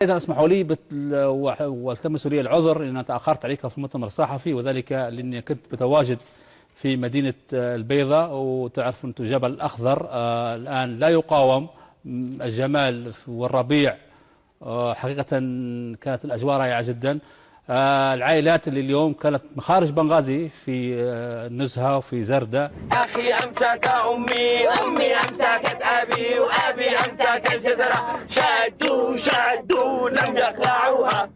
أيضا اسمحوا لي والتمسوا لي العذر لأن تأخرت عليك في المؤتمر الصحفي، وذلك لأني كنت متواجد في مدينة البيضاء، وتعرف أنتم جبل الأخضر الآن لا يقاوم الجمال والربيع. حقيقة كانت الأجواء رائعة جدا. العائلات اللي اليوم كانت مخارج بنغازي في نزهة وفي زردة. أخي أمسك أمي، أمي أمسكت أبي، وأبي أمسك الجزرة، شدوا لم يقلعوها.